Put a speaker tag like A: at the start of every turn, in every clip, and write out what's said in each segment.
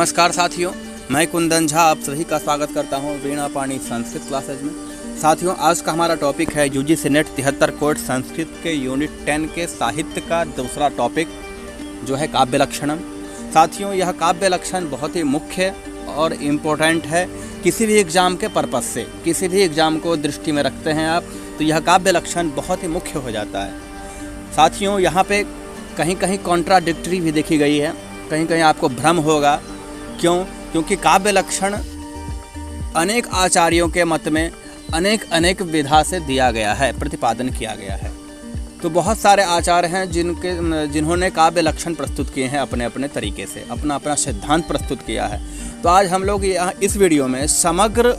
A: नमस्कार साथियों, मैं कुंदन झा आप सभी का स्वागत करता हूं वीणा पाणी संस्कृत क्लासेज में। साथियों, आज का हमारा टॉपिक है यूजीसी नेट 73 कोड संस्कृत के यूनिट 10 के साहित्य का दूसरा टॉपिक जो है काव्य लक्षणम। साथियों, यह काव्य लक्षण बहुत ही मुख्य और इम्पोर्टेंट है किसी भी एग्ज़ाम के पर्पज़ से। किसी भी एग्ज़ाम को दृष्टि में रखते हैं आप तो यह काव्य लक्षण बहुत ही मुख्य हो जाता है। साथियों, यहाँ पे कहीं कहीं कॉन्ट्राडिक्टरी भी देखी गई है, कहीं कहीं आपको भ्रम होगा। क्योंकि काव्य लक्षण अनेक आचार्यों के मत में अनेक विधा से दिया गया है, प्रतिपादन किया गया है। तो बहुत सारे आचार्य हैं जिन्होंने काव्य लक्षण प्रस्तुत किए हैं अपने अपने तरीके से, अपना सिद्धांत प्रस्तुत किया है। तो आज हम लोग यहाँ इस वीडियो में समग्र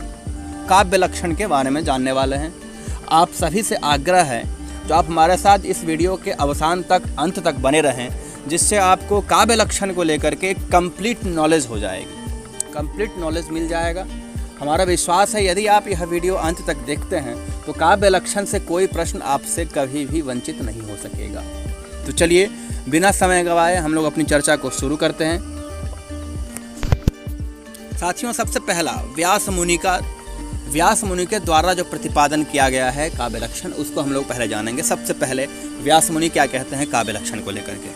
A: काव्य लक्षण के बारे में जानने वाले हैं। आप सभी से आग्रह है जो आप हमारे साथ इस वीडियो के अवसान तक, अंत तक बने रहें, जिससे आपको काव्य लक्षण को लेकर के कंप्लीट नॉलेज हो जाएगी, कंप्लीट नॉलेज मिल जाएगा। हमारा विश्वास है यदि आप यह वीडियो अंत तक देखते हैं तो काव्य लक्षण से कोई प्रश्न आपसे कभी भी वंचित नहीं हो सकेगा। तो चलिए बिना समय गवाए हम लोग अपनी चर्चा को शुरू करते हैं। साथियों, सबसे पहला व्यास मुनि के द्वारा जो प्रतिपादन किया गया है काव्य लक्षण, उसको हम लोग पहले जानेंगे। सबसे पहले व्यास मुनि क्या कहते हैं काव्य लक्षण को लेकर के।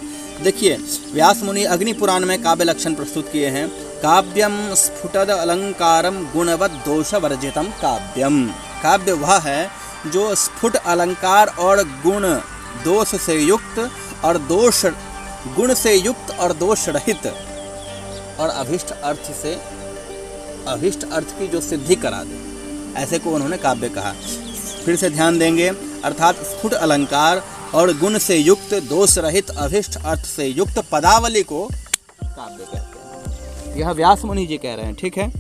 A: देखिए, व्यास मुनि अग्नि पुराण में काव्य लक्षण प्रस्तुत किए हैं। काव्यम स्फुटद अलंकारम गुणवद दोष वर्जितम काव्यम। काव्य वह है जो स्फुट अलंकार और गुण दोष से युक्त और गुण से युक्त और दोष रहित और अभिष्ट अर्थ की जो सिद्धि करा दे, ऐसे को उन्होंने काव्य कहा। फिर से ध्यान देंगे, अर्थात स्फुट अलंकार और गुण से युक्त, दोष रहित, अभिष्ट अर्थ से युक्त पदावली को काव्य कहते हैं। यह व्यास मुनि जी कह रहे हैं, ठीक है।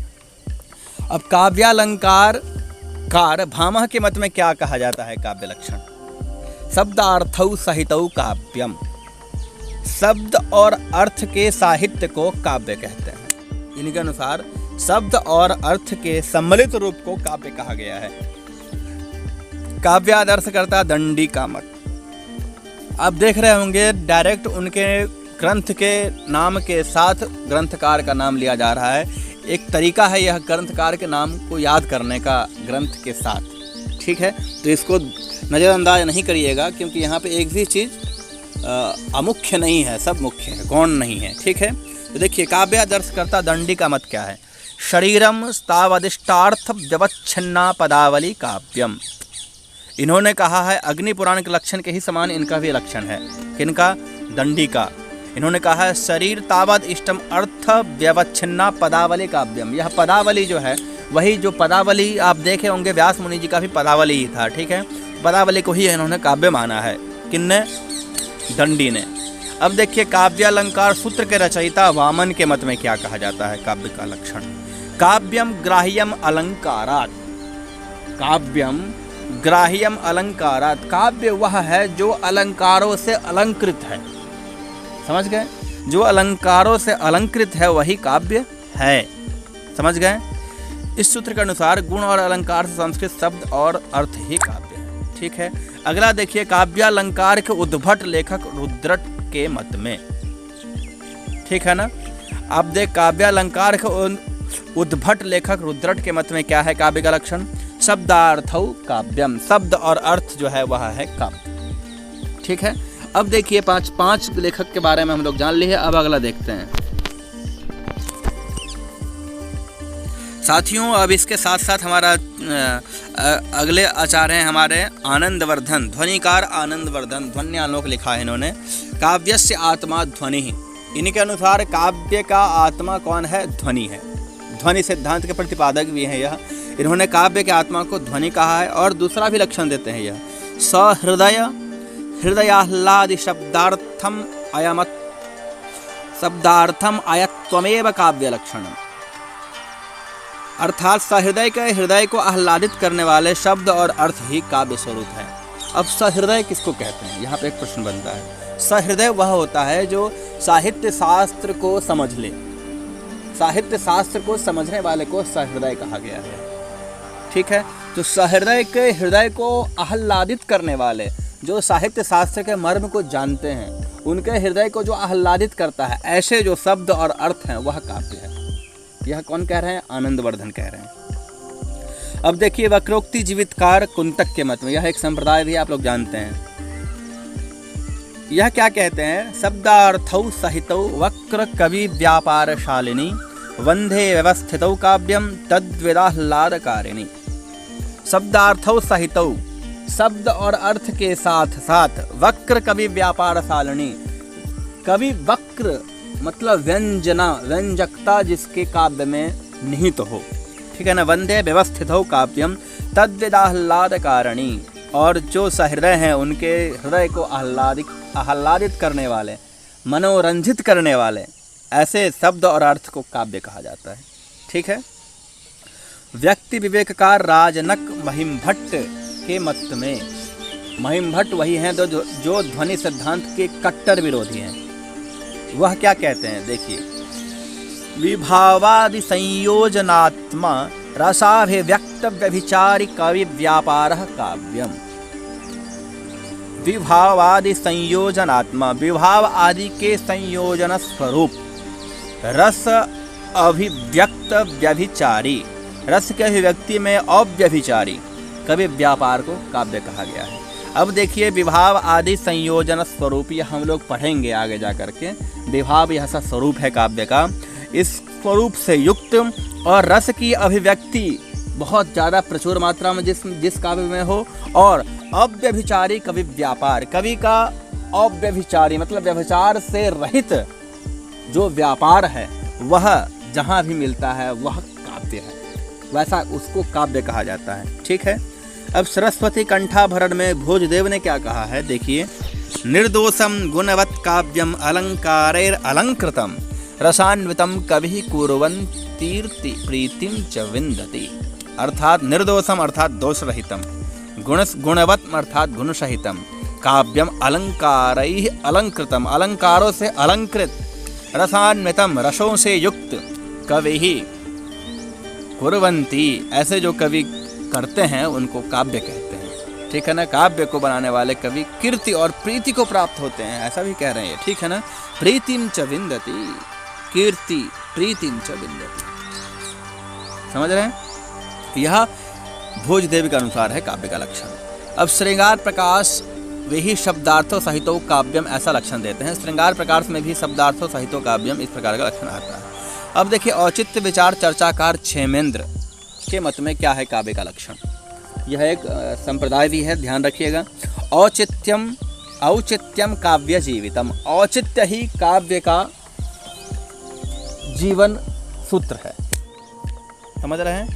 A: अब काव्यालंकार भामह के मत में क्या कहा जाता है काव्य लक्षण? शब्दार्थौ सहितौ काव्यम। शब्द और अर्थ के साहित्य को काव्य कहते हैं। इनके अनुसार शब्द और अर्थ के सम्मिलित रूप को काव्य कहा गया है। काव्यादर्श करता दंडी कामक। आप देख रहे होंगे डायरेक्ट उनके ग्रंथ के नाम के साथ ग्रंथकार का नाम लिया जा रहा है। एक तरीका है यह ग्रंथकार के नाम को याद करने का ग्रंथ के साथ, ठीक है। तो इसको नज़रअंदाज नहीं करिएगा, क्योंकि यहाँ पे एक भी चीज़ अमुख्य नहीं है, सब मुख्य है, गौण नहीं है, ठीक है। तो देखिए, काव्यादर्श करता दंडी का मत क्या है? शरीरम स्तावदिष्टार्थ व्यवच्छिन्ना पदावली काव्यम। इन्होंने कहा है अग्नि पुराण के लक्षण के ही समान इनका भी लक्षण है। किनका? दंडी का। इन्होंने कहा है शरीर तावद इष्टम अर्थ व्यवच्छिन्ना पदावली काव्यम। यह पदावली जो है, वही जो पदावली आप देखे होंगे, व्यास मुनि जी का भी पदावली ही था, ठीक है। पदावली को ही इन्होंने काव्य माना है। किनने? दंडी ने। अब देखिए, काव्यालंकार सूत्र के रचयिता वामन के मत में क्या कहा जाता है काव्य का लक्षण? काव्यम ग्राह्यम अलंकारात्। काव्यम ग्राह्यम अलंकारात्। काव्य वह है जो अलंकारों से अलंकृत है। समझ गए? जो अलंकारों से अलंकृत है वही काव्य है। समझ गए? इस सूत्र के अनुसार गुण और अलंकार से संस्कृत शब्द और अर्थ ही काव्य है, ठीक है। अगला देखिए, काव्यालंकार के उद्भट लेखक रुद्रट के मत में, ठीक है ना। आप देख, काव्यालंकार के उद्भट लेखक रुद्रट के मत में क्या है काव्य का लक्षण? शब्दार्थौ काव्यम। शब्द और अर्थ जो है वह है काव्य, ठीक है। अब देखिए, पांच लेखक के बारे में हम लोग जान लिए। अब अगला देखते हैं साथियों। अब इसके साथ साथ हमारा अगले आचार्य हैं हमारे आनंदवर्धन, ध्वनिकार आनंदवर्धन। ध्वन्यालोक लिखा है इन्होंने। काव्यस्य आत्मा ध्वनि। इनके अनुसार काव्य का आत्मा कौन है? ध्वनि है। ध्वनि सिद्धांत के प्रतिपादक भी हैं यह। इन्होंने काव्य के आत्मा को ध्वनि कहा है। और दूसरा भी लक्षण देते हैं यह, हृदयाह्लादि शब्दार्थम अयत्वमेव काव्य लक्षणम। अर्थात सहृदय के हृदय को आह्लादित करने वाले शब्द और अर्थ ही काव्य स्वरूप है। अब सहृदय किसको कहते हैं? यहाँ पे एक प्रश्न बनता है। सहृदय वह होता है जो साहित्य शास्त्र को समझ ले। साहित्य शास्त्र को समझने वाले को सहृदय कहा गया है, ठीक है। तो सहृदय के हृदय को आह्लादित करने वाले, जो साहित्य शास्त्र के मर्म को जानते हैं, उनके हृदय को जो आह्लादित करता है, ऐसे जो शब्द और अर्थ हैं वह काव्य है। यह कौन कह रहे हैं? आनंदवर्धन कह रहे हैं। अब देखिए वक्रोक्ति जीवितकार कुंतक के मत में, यह एक संप्रदाय भी आप लोग जानते हैं। यह क्या कहते हैं? शब्दार्थौ सहितौ वक्र कवि व्यापारशालिनी वंदे व्यवस्थितौ काव्यम तद्विदाह्लादकारिणी। शब्दार्थौ सहितौ, शब्द और अर्थ के साथ साथ, वक्र कवि व्यापारशालिनी, कवि वक्र मतलब व्यंजना, व्यंजकता जिसके काव्य में निहित हो, ठीक है ना। वंदे व्यवस्थित हो काव्यम तद्विदाह्लादकारिणी, और जो सहृदय हैं उनके हृदय को आह्लादित करने वाले, मनोरंजित करने वाले ऐसे शब्द और अर्थ को काव्य कहा जाता है, ठीक है। व्यक्ति विवेककार राजनक महिम भट्ट के मत में, महिम भट्ट वही हैं जो ध्वनि सिद्धांत के कट्टर विरोधी हैं। वह क्या कहते हैं? देखिए, विभावादि संयोजनात्मा रसाभिव्यक्त व्यभिचारि कवि व्यापारः काव्यम। विभावादि संयोजनात्मा, विभाव आदि के संयोजन स्वरूप, रस अभिव्यक्त व्यभिचारी, रस के अभिव्यक्ति में अव्यभिचारी कवि व्यापार को काव्य कहा गया है। अब देखिए, विभाव आदि संयोजन स्वरूप, ये हम लोग पढ़ेंगे आगे जा करके। विभाव यह सा स्वरूप है काव्य का, इस स्वरूप से युक्त और रस की अभिव्यक्ति बहुत ज़्यादा प्रचुर मात्रा में जिस काव्य में हो, और अव्यभिचारी कवि व्यापार, कवि का अव्यभिचारी मतलब व्यभिचार से रहित जो व्यापार है वह जहाँ भी मिलता है वह काव्य है, वैसा उसको काव्य कहा जाता है, ठीक है। अब सरस्वती कंठाभरण में भोजदेव ने क्या कहा है? देखिए, निर्दोषम गुणवत् काव्यम अलंकारैर अलंकृतम रसान्वितम कवि कुर्वन्तीर्ति प्रीतिम च विन्दति। अर्थात निर्दोषम अर्थात दोष रहितम, गुणवत् अर्थात गुण सहितम, काव्यम अलंकारैः अलंकृतम अलंकारों से अलंकृत, रसान्वितम रसों से युक्त, कवि कुर्वन्ति ऐसे जो कवि करते हैं उनको काव्य कहते हैं, ठीक है ना। काव्य को बनाने वाले कवि कीर्ति और प्रीति को प्राप्त होते हैं, ऐसा भी कह रहे हैं, ठीक है ना। प्रीतिम च विन्दति, कीर्ति प्रीतिम च विन्दति, समझ रहे हैं? यह भोजदेव के अनुसार है काव्य का लक्षण। अब श्रृंगार प्रकाश वे ही शब्दार्थों सहितो काव्यम ऐसा लक्षण देते हैं। श्रृंगार प्रकाश में भी शब्दार्थों सहितो काव्यम इस प्रकार का लक्षण आता है। अब देखिए, औचित्य विचार चर्चाकार क्षेमेंद्र के मत में क्या है काव्य का लक्षण? यह एक संप्रदाय भी है, ध्यान रखिएगा। औचित्यम काव्य जीवितम, औचित्य ही काव्य का जीवन सूत्र है, समझ रहे हैं?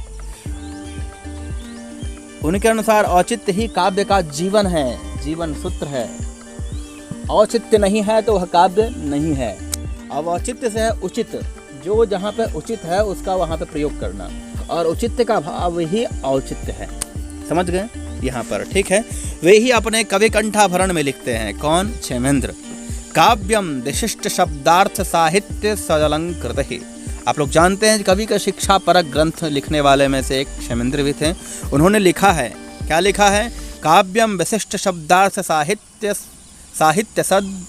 A: उनके अनुसार औचित्य ही काव्य का जीवन है, जीवन सूत्र है। औचित्य नहीं है तो वह काव्य नहीं है। अब औचित्य से है उचित, जो जहाँ पे उचित है उसका वहाँ पे प्रयोग करना, और औचित्य का भाव ही औचित्य है, समझ गए यहाँ पर, ठीक है। वे ही अपने कवि कंठाभरण में लिखते हैं, कौन? क्षेमेंद्र। काव्यम विशिष्ट शब्दार्थ साहित्य सदलंकृत ही। आप लोग जानते हैं कवि का शिक्षा परक ग्रंथ लिखने वाले में से एक क्षेमेंद्र भी थे। उन्होंने लिखा है, क्या लिखा है? काव्यम विशिष्ट शब्दार्थ साहित्य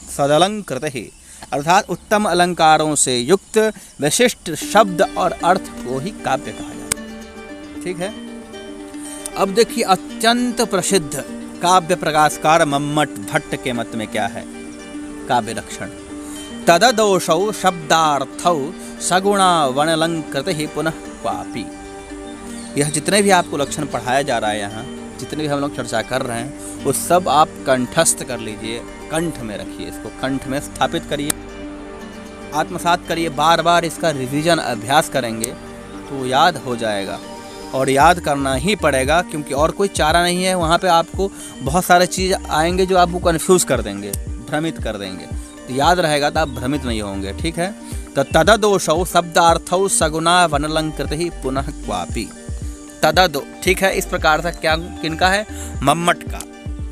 A: सदलंकृत ही, अर्थात उत्तम अलंकारों से युक्त विशिष्ट शब्द और अर्थ को ही काव्य कहा जाता है, ठीक है। अब देखिए, अत्यंत प्रसिद्ध काव्य प्रकाशकार मम्मट भट्ट के मत में क्या है काव्य लक्षण? तददोषौ शब्दार्थौ सगुणा वनलंकृत ही पुनः क्वापि। यह जितने भी आपको लक्षण पढ़ाया जा रहा है यहाँ, जितने भी हम लोग चर्चा कर रहे हैं, वो सब आप कंठस्थ कर लीजिए, कंठ में रखिए, इसको कंठ में स्थापित करिए, आत्मसात करिए। बार बार इसका रिवीजन अभ्यास करेंगे तो याद हो जाएगा, और याद करना ही पड़ेगा, क्योंकि और कोई चारा नहीं है। वहाँ पे आपको बहुत सारे चीज़ आएंगे जो आपको कन्फ्यूज कर देंगे, भ्रमित कर देंगे। तो याद रहेगा तो आप भ्रमित नहीं होंगे, ठीक है। तो तददोषौ शब्दार्थौ सगुणा वनलंकृत ही पुनः क्वापि। तददो, ठीक है। इस प्रकार से क्या किनका है? मम्मट का।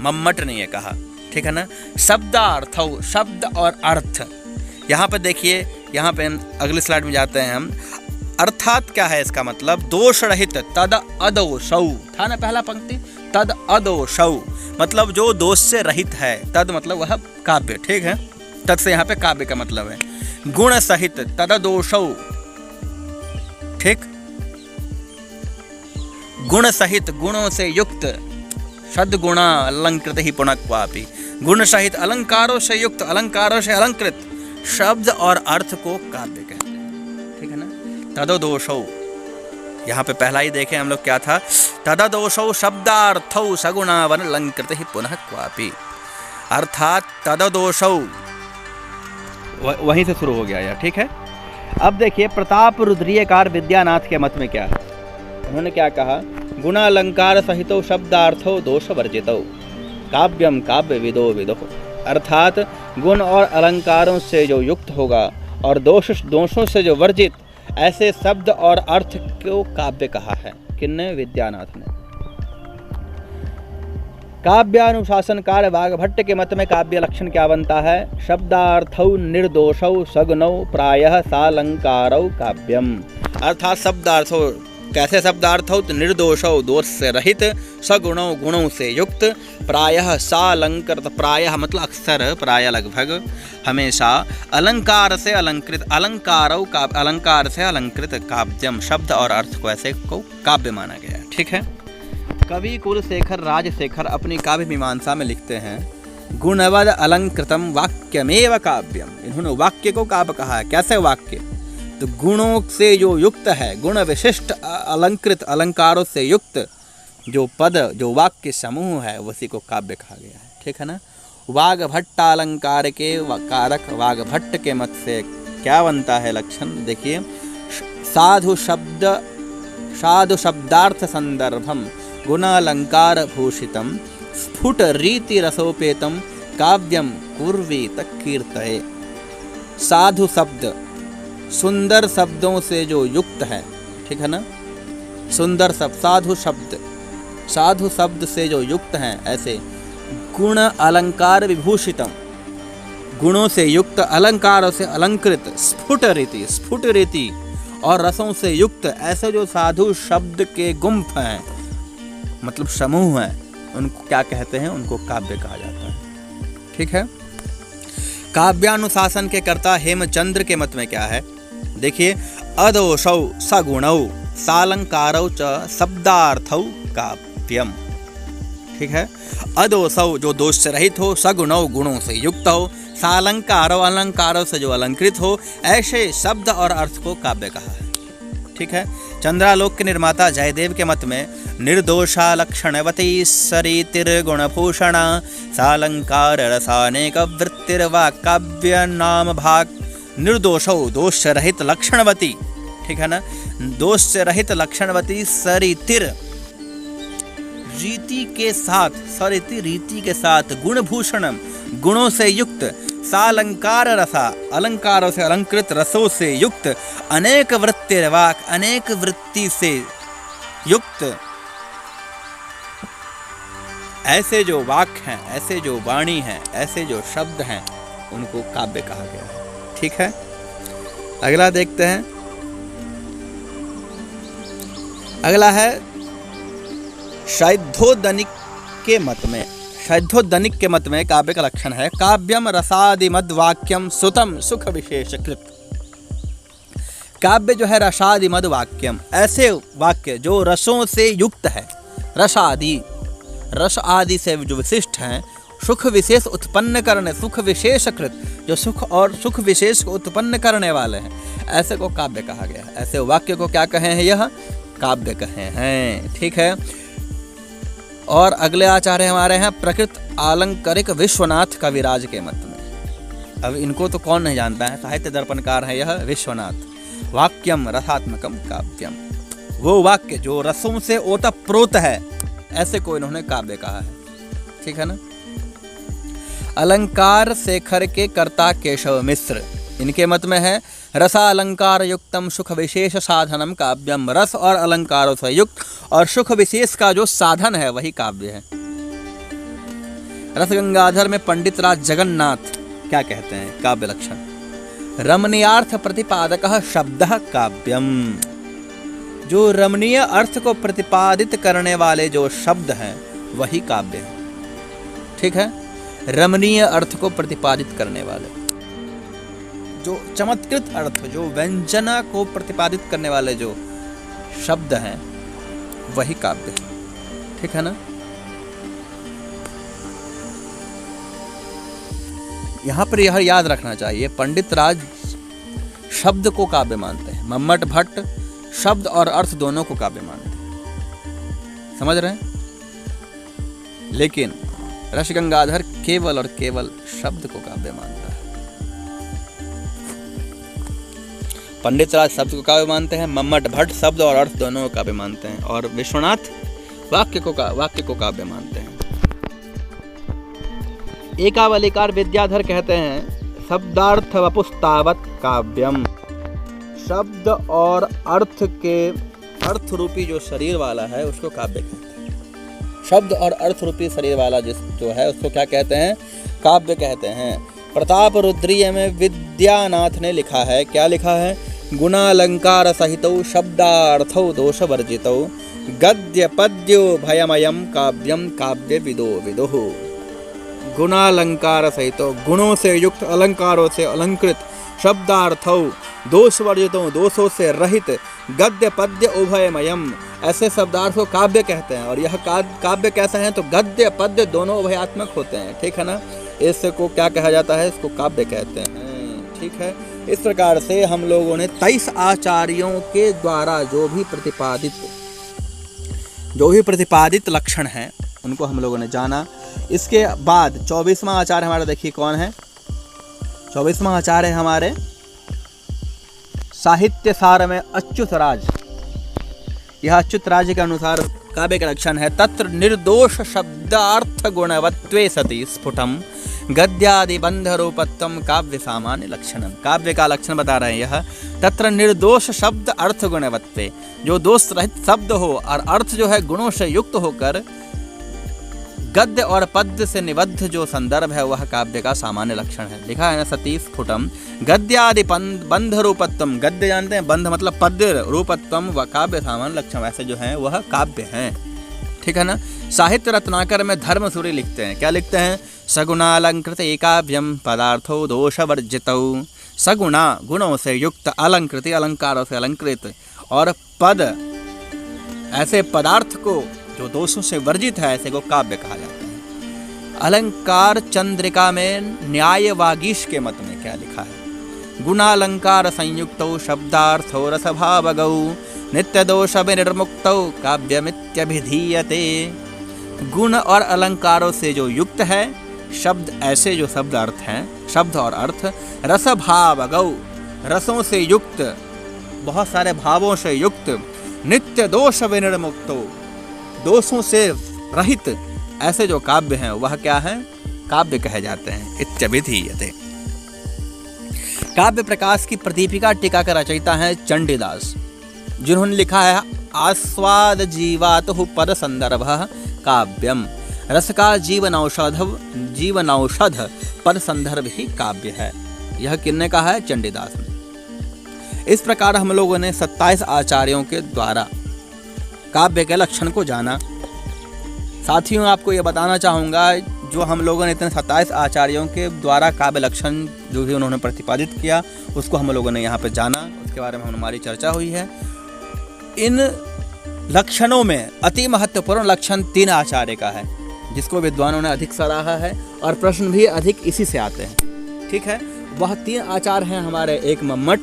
A: मम्मट ने ये कहा, ठीक है ना। शब्दार्थौ, शब्द और अर्थ। यहाँ पे देखिए, यहाँ पे अगले स्लाइड में जाते हैं हम। अर्थात क्या है इसका मतलब? दोष रहित, तद अदोषौ था ना पहला पंक्ति, तद अदोषौ, मतलब जो दोष से रहित है। तद मतलब वह काव्य, ठीक है। तद से यहाँ पे काव्य का मतलब है। गुण सहित तददोषौ, ठीक। गुण सहित, गुणों से युक्त, सद्गुणा अलंकृत ही पुनः क्वापि, गुण सहित अलंकारों से युक्त, अलंकारों से अलंकृत शब्द और अर्थ को काव्य कहते हैं, ठीक है ना। तददोषौ, यहाँ पे पहला ही देखें हम लोग क्या था, तददोषौ शब्दार्थौ सगुणावन अलंकृत ही पुनः क्वापि, अर्थात तददोषौ वहीं से शुरू हो गया यार, ठीक है। अब देखिए प्रताप रुद्रीयकार विद्यानाथ के मत में क्या है। उन्होंने क्या कहा, गुणालंकार सहितो शब्दार्थो दोष वर्जितो काव्यम काव्य विदो विदो, अर्थात गुण और अलंकारों से जो युक्त होगा और दोषों से जो वर्जित, ऐसे शब्द और अर्थ को काव्य कहा है। किन्ने? विद्यानाथ ने। काव्यानुशासनकार वाग्भट्ट के मत में काव्य लक्षण क्या बनता है, शब्दार्थौ निर्दोषौ सगुणौ प्रायः सालंकारौ काव्यम, अर्थात शब्दार्थौ, कैसे शब्दार्थौ, तो निर्दोषौ, दोष से रहित, सगुणौ, गुणों से युक्त, प्रायः सालंकृत, प्रायः मतलब अक्सर, प्रायः लगभग, हमेशा, अलंकार से अलंकृत, अलंकारौ का अलंकार से अलंकृत काव्यम, शब्द और अर्थ को ऐसे को काव्य माना गया है, ठीक है। कवि कुलशेखर राजशेखर अपनी काव्य मीमांसा में लिखते हैं, गुणवद अलंकृतम वाक्यमेव काव्यम, इन्होंने वाक्य को काव्य कहा है। कैसे वाक्य? तो गुणों से जो युक्त है, गुण विशिष्ट अलंकृत, अलंकारों से युक्त जो पद, जो वाक्य समूह है, उसी को काव्य कहा गया है, ठीक है ना। वाग्भट्टालंकार के कारक वाग्भट्ट के मत से क्या बनता है लक्षण, देखिए, साधु शब्दार्थ संदर्भम गुणालंकार भूषितम स्फुट रीति रसोपेतम काव्यम कुर्वीत कीर्तये। साधु शब्द, सुंदर शब्दों से जो युक्त है, ठीक है ना, सुंदर शब्द, साधु शब्द से जो युक्त हैं, ऐसे गुण अलंकार विभूषितम, गुणों से युक्त, अलंकारों से अलंकृत, स्फुट रीति और रसों से युक्त, ऐसे जो साधु शब्द के गुम्फ हैं, मतलब समूह हैं, उनको क्या कहते हैं, उनको काव्य कहा जाता है, ठीक है। काव्यानुशासन के कर्ता हेमचंद्र के मत में क्या है, देखिए, अदोषौ सगुणौ सालंकारौ च शब्दार्थौ काव्यम, ठीक है। अदोषौ जो दोष से रहित हो, सगुणौ गुणों से युक्त हो, सालंकारो अलंकारों से जो अलंकृत हो, ऐसे शब्द और अर्थ को काव्य कहा है, ठीक है। चंद्रालोक के निर्माता जयदेव के मत में निर्दोषा लक्षणवती सरितिर्गुणभूषणा सालंकार रसानेक वृत्तिर्वा काव्य नाम भाग। निर्दोषौ दोष से रहित लक्षणवती, ठीक है ना, दोष से रहित लक्षणवती, सरितिर रीति के साथ, सरिति रीति के साथ, गुणभूषणम गुणों से युक्त, सालंकार रसा अलंकारों से अलंकृत, रसों से युक्त, अनेक वृत्तिर्वाक अनेक वृत्ति से युक्त, ऐसे जो वाक्य हैं, ऐसे जो वाणी हैं, ऐसे जो शब्द हैं, उनको काव्य कहा गया है, ठीक है। अगला देखते हैं, अगला है शैद्धोदनिक के मत में। शैद्धोदनिक के मत में काव्य का लक्षण है, काव्यम रसादिमद वाक्यम सुतम सुख विशेषकृत। काव्य जो है रसादिमद वाक्यम, ऐसे वाक्य जो रसों से युक्त है, रस आदि से जो विशिष्ट हैं, सुख विशेष उत्पन्न करने, सुख विशेषकृत, जो सुख और सुख विशेष को उत्पन्न करने वाले हैं, ऐसे को काव्य कहा गया है। ऐसे वाक्य को क्या कहे हैं, यह काव्य कहे हैं, ठीक है। और अगले आचार्य हमारे हैं प्रकृत आलंकारिक विश्वनाथ कविराज के मत में। अब इनको तो कौन नहीं जानता है, साहित्य दर्पणकार है यह विश्वनाथ। वाक्यम रसात्मकम काव्यम, वो वाक्य जो रसों से ओतप्रोत है, ऐसे को इन्होंने काव्य कहा है, ठीक है ना। अलंकार शेखर के कर्ता केशव मिश्र, इनके मत में है रसालंकार युक्तम सुख विशेष साधनम काव्यम, रस और अलंकारों से युक्त और सुख विशेष का जो साधन है वही काव्य है। रसगंगाधर में पंडित राज जगन्नाथ क्या कहते हैं काव्य लक्षण, रमणीयार्थ प्रतिपादक शब्द काव्यम, जो रमणीय अर्थ को प्रतिपादित करने वाले जो शब्द हैं वही काव्य है। ठीक है, रमणीय अर्थ को प्रतिपादित करने वाले, जो चमत्कृत अर्थ, जो व्यंजना को प्रतिपादित करने वाले जो शब्द हैं वही काव्य है। ठीक है ना। यहाँ पर यह याद रखना चाहिए, पंडित राज शब्द को काव्य मानते हैं, मम्मट भट्ट शब्द और अर्थ दोनों को काव्य मानते हैं। समझ रहे हैं। लेकिन रसगंगाधर केवल और केवल शब्द को काव्य मानता है। पंडित राज शब्द को काव्य मानते हैं, मम्मट भट्ट शब्द और अर्थ दोनों को काव्य मानते हैं, और विश्वनाथ वाक्य को काव्य मानते हैं। एकावलिकार विद्याधर कहते हैं, शब्दार्थ वपुस्तावत काव्यम। शब्द और अर्थ के अर्थ रूपी जो शरीर वाला है उसको काव्य कहते हैं। शब्द और अर्थ रूपी शरीर वाला जो है उसको क्या कहते हैं? काव्य कहते हैं। प्रताप रुद्रीय में विद्यानाथ ने लिखा है, क्या लिखा है? गुणालंकार सहितौ शब्दार्थौ दोष वर्जितौ गद्य पद्यो भयमयम काव्यम काव्य विदो विदुः। गुणालंकार सहितौ, गुणों से युक्त, अलंकारों से अलंकृत, शब्दार्थौ दोष वर्जितौ, दोषों से रहित, गद्य पद्य उभयमयम, ऐसे शब्दार्थ को काव्य कहते हैं। और यह काव्य कैसा है? तो गद्य पद्य दोनों उभयात्मक होते हैं। ठीक है ना। इससे को क्या कहा जाता है? इसको काव्य कहते हैं। ठीक है। इस प्रकार से हम लोगों ने 23 आचार्यों के द्वारा जो भी प्रतिपादित लक्षण हैं उनको हम लोगों ने जाना। इसके बाद 24वां आचार्य हमारा देखिए कौन है? 24वां आचार्य है हमारे साहित्य सार में अच्युत राज। यह अच्युत राज के अनुसार काव्य का लक्षण है, तत्र निर्दोष शब्दार्थ गुणवत्वे सति स्फुटम गद्यादि बंध रूपत्वम काव्य सामान्य लक्षणम। काव्य का लक्षण बता रहे हैं यह, तत्र निर्दोष शब्द अर्थ गुणवत्वे, जो दोष रहित शब्द हो और अर्थ जो है गुणों से युक्त होकर गद्य और पद्य से निबद्ध जो संदर्भ है वह काव्य का सामान्य लक्षण है। लिखा है ना, सती स्फुटम गद्यादि बंध रूपत्वम। गद्य जानते हैं, बंध मतलब पद्य, रूपत्वम व काव्य सामान्य लक्षण, ऐसे जो है वह काव्य हैं। ठीक है ना। साहित्य रत्नाकर में धर्मसूरी लिखते हैं, क्या लिखते हैं? सगुणालंकृत एकाव्यम पदार्थो दोष वर्जितौ। सगुणा गुणों से युक्त, अलंकृति अलंकारों से अलंकृत, और पद ऐसे पदार्थ को जो दोषों से वर्जित है ऐसे को काव्य कहा जाता है। अलंकार चंद्रिका में न्याय वागीश के मत में क्या लिखा है? गुणालंकार संयुक्तौ शब्दार्थो रसभावगौ नित्य दोष विनिर्मुक्तौ काव्यमित्यभिधीयते। गुण और अलंकारों से जो युक्त है शब्द, ऐसे जो शब्द अर्थ हैं, शब्द और अर्थ रसभावगौ, रसों से युक्त, बहुत सारे भावों से युक्त, नित्य दोष विनिर्मुक्तौ, दोषों से रहित, ऐसे जो काव्य हैं वह क्या है? काव्य कहे जाते हैं। इत्यभिधीयते। काव्य प्रकाश की प्रदीपिका टीका का रचयिता है चंडीदास, जिन्होंने लिखा है, आस्वाद जीवातु पद संदर्भ काव्यम। रस का जीवन औषध पद संदर्भ ही काव्य है। यह किसने कहा है? चंडीदास ने। इस प्रकार हम लोगों ने 27 आचार्यों के द्वारा काव्य के लक्षण को जाना। साथियों, आपको यह बताना चाहूँगा, जो हम लोगों ने इतने 27 आचार्यों के द्वारा काव्य लक्षण जो भी उन्होंने प्रतिपादित किया उसको हम लोगों ने यहाँ पे जाना, उसके बारे में हमारी चर्चा हुई है। इन लक्षणों में अति महत्वपूर्ण लक्षण 3 आचार्य का है, जिसको विद्वानों ने अधिक सराहा है और प्रश्न भी अधिक इसी से आते हैं। ठीक है। वह 3 आचार्य हैं हमारे, एक मम्मट,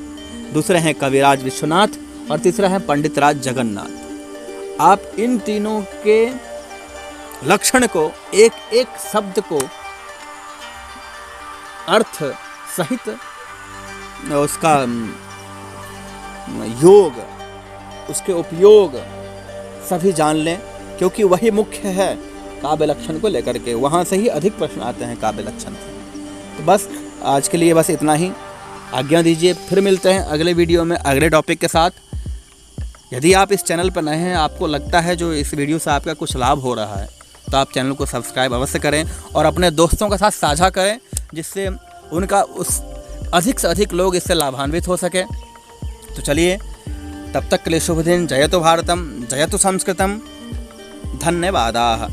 A: दूसरे हैं कविराज विश्वनाथ और तीसरा है पंडित राज जगन्नाथ। आप इन तीनों के लक्षण को, एक एक शब्द को अर्थ सहित उसका योग, उसके उपयोग सभी जान लें, क्योंकि वही मुख्य है काव्य लक्षण को लेकर के। वहाँ से ही अधिक प्रश्न आते हैं काव्य लक्षण से। तो बस आज के लिए बस इतना ही। आज्ञा दीजिए, फिर मिलते हैं अगले वीडियो में अगले टॉपिक के साथ। यदि आप इस चैनल पर नए हैं, आपको लगता है जो इस वीडियो से आपका कुछ लाभ हो रहा है, तो आप चैनल को सब्सक्राइब अवश्य करें और अपने दोस्तों के साथ साझा करें, जिससे उनका उस अधिक से अधिक लोग इससे लाभान्वित हो सके। तो चलिए, तब तक के लिए शुभ दिन। जयतु भारतम, जयतु संस्कृतम। धन्यवादाः।